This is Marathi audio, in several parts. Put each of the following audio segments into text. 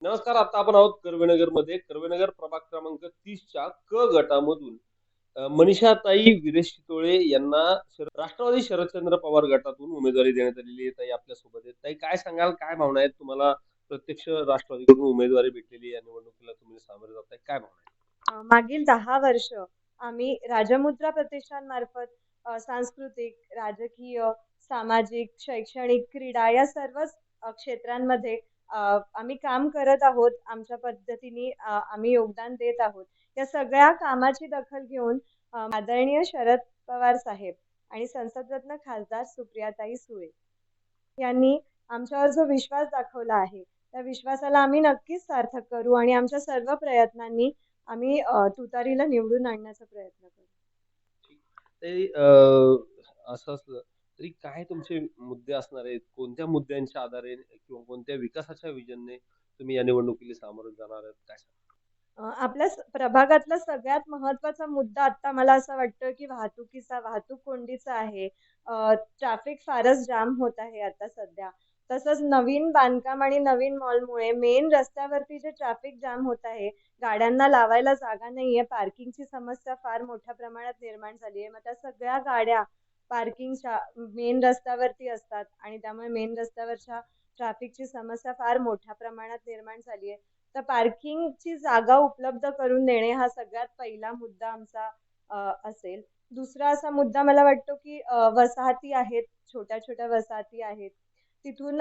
नमस्कार. आता आपण आहोत कर्वेनगरमध्ये. कर्वेनगर प्रभाग क्रमांक 30च्या क गटामधून मनीषाताई विरेश चितोळे यांना राष्ट्रवादी शरदचंद्र पवार गटातून उमेदवारी देण्यात आलेली आहे. ताई आपल्यासोबत आहेत. ताई काय सांगाल? काय भावना आहेत? तुम्हाला प्रत्यक्ष राष्ट्रवादीकडून उमेदवारी भेटलेली आहे. या निवडणुकीला तुम्ही सामोरे जाताय. काय भावना आहेत? मागील 10 वर्ष आम्ही राजमुद्रा प्रतिष्ठानमार्फत सांस्कृतिक, राजकीय, सामाजिक, शैक्षणिक, क्रीडा या सर्वच क्षेत्रांमध्ये आम्ही काम करत आहोत. आमच्या पद्धतीने आम्ही योगदान देत आहोत. या सगळ्या कामाची दखल घेऊन आदरणीय शरद पवार साहेब आणि संसदरत्न खासदार सुप्रियाताई सुळे यांनी आमच्यावर जो विश्वास दाखवला आहे, त्या विश्वासाला आम्ही नक्कीच सार्थक करू आणि आमच्या सर्व प्रयत्नांनी आम्ही तुतारीला निवडून आणण्याचा प्रयत्न करू. ते असं असलं तरी काय तुमचे मुद्दे असणार आहेत? कोणत्या मुद्द्यांच्या आधारे किंवा कोणत्या विकासाच्या विजनने तुम्ही या निवडणुकीला सामोरे जाणार आहेत? काय सांगाल? आपल्या प्रभागातला सगळ्यात महत्त्वाचा मुद्दा आत्ता मला असं वाटतं, की वाहतूक कोंडीचा आहे. ट्रॅफिक फारच जाम होत आहे आता सध्या. तसंच नवीन बांधकाम आणि नवीन मॉलमुळे मेन रस्त्यावरती जे ट्रॅफिक जाम होत आहे, गाड्यांना लावायला जागा नाहीये, पार्किंगची समस्या फार मोठ्या प्रमाणात निर्माण झाली आहे. मग त्या सगळ्या गाड्या पार्किंगच्या मेन रस्त्यावरती असतात आणि त्यामुळे मेन रस्त्यावरच्या ट्रॅफिकची समस्या फार मोठ्या प्रमाणात निर्माण झाली आहे. तर पार्किंगची जागा उपलब्ध करून देणे हा सगळ्यात पहिला मुद्दा आमचा असेल. दुसरा असा मुद्दा मला वाटतो, की वसाहती आहेत, छोट्या-छोट्या वसाहती आहेत. तिथून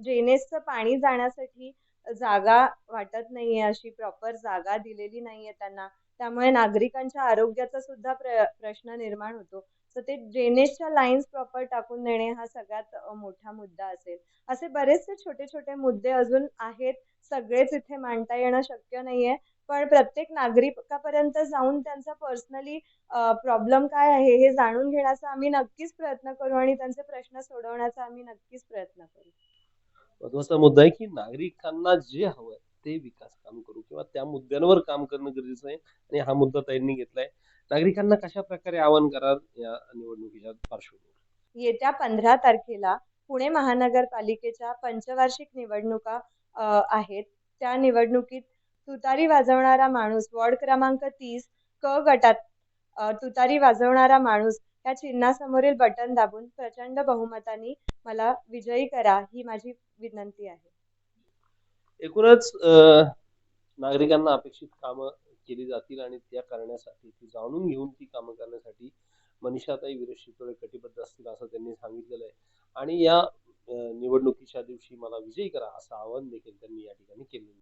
ड्रेनेजचं पाणी जाण्यासाठी जागा वाटत नाहीये, अशी प्रॉपर जागा दिलेली नाहीये त्यांना. त्यामुळे नागरिकांच्या आरोग्याचा सुद्धा प्रश्न निर्माण होतो. तर ते ड्रेनेजच्या लाईन्स प्रॉपर टाकून देणे हा सगळ्यात मोठा मुद्दा असेल. असे बरेचसे छोटे-छोटे मुद्दे अजून आहेत. सगळेच इथे मांडता येणं शक्य नाहीये. पण प्रत्येक नागरिकापर्यंत जाऊन त्यांचा पर्सनली प्रॉब्लेम काय आहे हे जाणून घेण्याचा आम्ही नक्कीच प्रयत्न करू आणि त्यांचे प्रश्न सोडवण्याचा आम्ही नक्कीच प्रयत्न करू. महत्वाचा मुद्दा आहे, की नागरिकांना जे हवंय ते विकास काम करू किंवा त्या मुद्द्यांवर काम करणं गरजेचं आहे आणि हा मुद्दा ताईंनी घेतलाय. नागरिकांना कशाप्रकारे आवाहन कराल या निवडणुकीच्या पार्श्वभूमीवर? येत्या 15 तारखेला पुणे महानगरपालिकेच्या पंचवार्षिक निवडणुका आहेत. त्या निवडणुकीत तुतारी वाजवणारा माणूस वॉर्ड क्रमांक 30 क गटात तुतारी वाजवणारा माणूस या चिन्हासमोरील बटन दाबून प्रचंड बहुमताने मला विजयी करा ही माझी विनंती आहे. एकूणच नागरिकांना अपेक्षित कामं केली जातील आणि त्या करण्यासाठी ती जाणून घेऊन ती कामं करण्यासाठी मनीषाताई विरेश चितोळे कटिबद्ध असतील असं त्यांनी सांगितलेलं आहे. आणि या निवडणुकीच्या दिवशी मला विजयी करा असं आवाहन देखील त्यांनी या ठिकाणी केलेलं आहे.